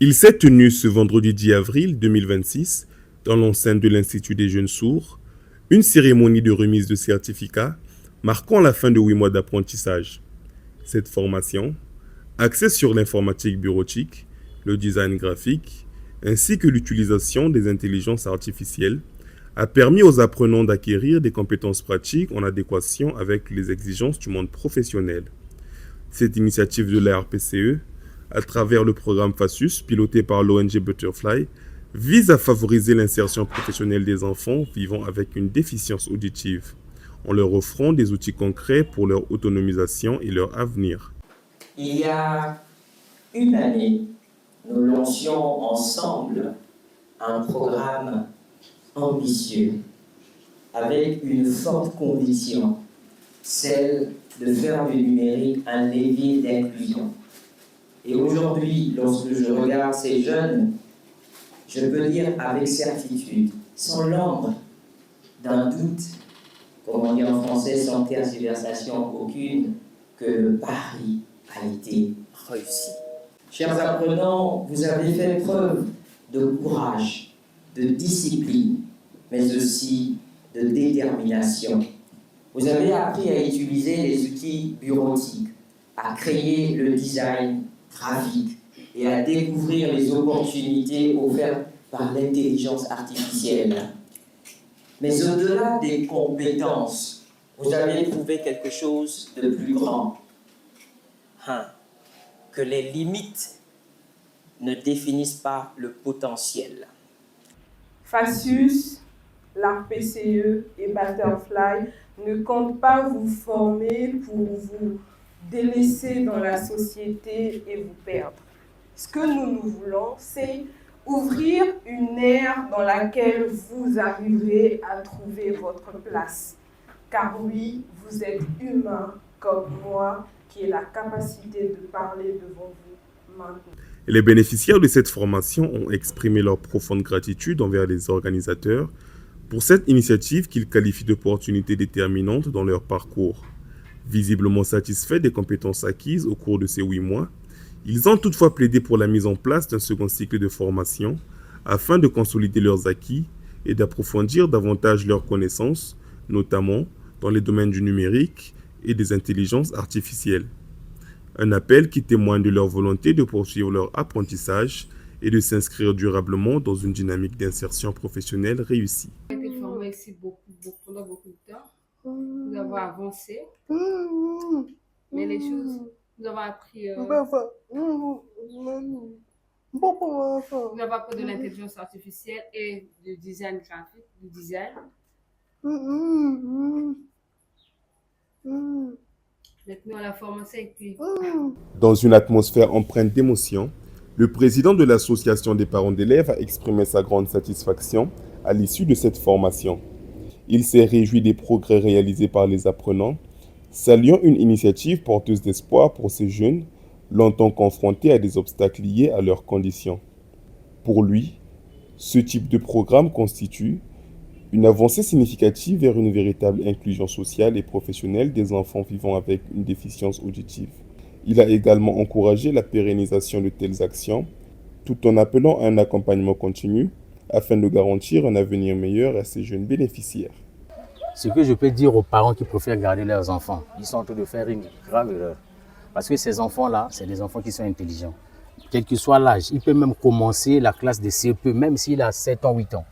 Il s'est tenu ce vendredi 10 avril 2026 dans l'enceinte de l'Institut des jeunes sourds, une cérémonie de remise de certificats marquant la fin de 8 mois d'apprentissage. Cette formation, axée sur l'informatique bureautique, le design graphique, ainsi que l'utilisation des intelligences artificielles, a permis aux apprenants d'acquérir des compétences pratiques en adéquation avec les exigences du monde professionnel. Cette initiative de la RPCE, à travers le programme FASUS piloté par l'ONG Butterfly, vise à favoriser l'insertion professionnelle des enfants vivant avec une déficience auditive, en leur offrant des outils concrets pour leur autonomisation et leur avenir. Il y a une année, nous lancions ensemble un programme ambitieux, avec une forte conviction, celle de faire du numérique un levier d'inclusion. Et aujourd'hui, lorsque je regarde ces jeunes, je peux dire avec certitude, sans l'ombre d'un doute, comme on dit en français, sans tergiversation aucune, que le pari a été réussi. Chers apprenants, vous avez fait preuve de courage, de discipline, mais aussi de détermination. Vous avez appris à utiliser les outils bureautiques, à créer le design graphique et à découvrir les opportunités offertes par l'intelligence artificielle. Mais au-delà des compétences, vous avez trouvé quelque chose de plus grand. Que les limites ne définissent pas le potentiel. FASUS, l'ARPCE et Butterfly ne comptent pas vous former pour vous délaisser dans la société et vous perdre. Ce que nous voulons, c'est ouvrir une ère dans laquelle vous arriverez à trouver votre place. Car oui, vous êtes humain comme moi, qui ai la capacité de parler devant vous maintenant. Les bénéficiaires de cette formation ont exprimé leur profonde gratitude envers les organisateurs pour cette initiative qu'ils qualifient d'opportunité déterminante dans leur parcours. Visiblement satisfaits des compétences acquises au cours de ces 8 mois, ils ont toutefois plaidé pour la mise en place d'un second cycle de formation afin de consolider leurs acquis et d'approfondir davantage leurs connaissances, notamment dans les domaines du numérique et des intelligences artificielles. Un appel qui témoigne de leur volonté de poursuivre leur apprentissage et de s'inscrire durablement dans une dynamique d'insertion professionnelle réussie. J'ai été formée ici pendant beaucoup de temps. Nous avons avancé, mais les choses, nous avons appris, nous avons appris de l'intelligence artificielle et du design graphique, du design. Maintenant, la formation est active. Dans une atmosphère empreinte d'émotion, le président de l'association des parents d'élèves a exprimé sa grande satisfaction à l'issue de cette formation. Il s'est réjoui des progrès réalisés par les apprenants, saluant une initiative porteuse d'espoir pour ces jeunes, longtemps confrontés à des obstacles liés à leurs conditions. Pour lui, ce type de programme constitue une avancée significative vers une véritable inclusion sociale et professionnelle des enfants vivant avec une déficience auditive. Il a également encouragé la pérennisation de telles actions, tout en appelant à un accompagnement continu afin de garantir un avenir meilleur à ces jeunes bénéficiaires. Ce que je peux dire aux parents qui préfèrent garder leurs enfants, ils sont en train de faire une grave erreur. Parce que ces enfants-là, c'est des enfants qui sont intelligents. Quel que soit l'âge, il peut même commencer la classe de CE2, même s'il a 7 ans, 8 ans.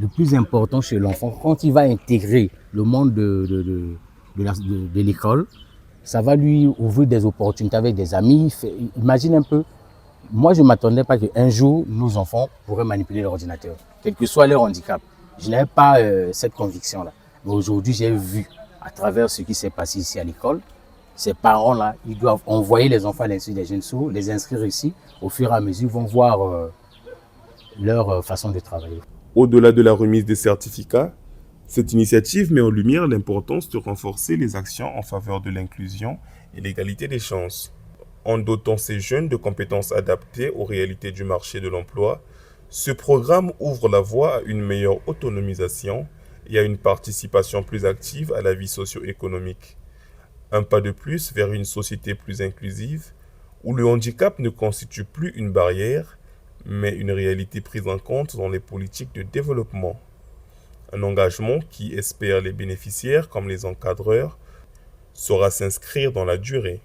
Le plus important chez l'enfant, quand il va intégrer le monde de l'école, ça va lui ouvrir des opportunités avec des amis. Imagine un peu, moi je ne m'attendais pas qu'un jour, nos enfants pourraient manipuler l'ordinateur, quel que soit leur handicap. Je n'avais pas cette conviction-là. Mais aujourd'hui, j'ai vu, à travers ce qui s'est passé ici à l'école, ces parents-là, ils doivent envoyer les enfants à l'Institut des jeunes sourds, les inscrire ici. Au fur et à mesure, ils vont voir leur façon de travailler. Au-delà de la remise des certificats, cette initiative met en lumière l'importance de renforcer les actions en faveur de l'inclusion et l'égalité des chances. En dotant ces jeunes de compétences adaptées aux réalités du marché de l'emploi, ce programme ouvre la voie à une meilleure autonomisation et à une participation plus active à la vie socio-économique. Un pas de plus vers une société plus inclusive, où le handicap ne constitue plus une barrière, mais une réalité prise en compte dans les politiques de développement. Un engagement qui, espère les bénéficiaires comme les encadreurs, saura s'inscrire dans la durée.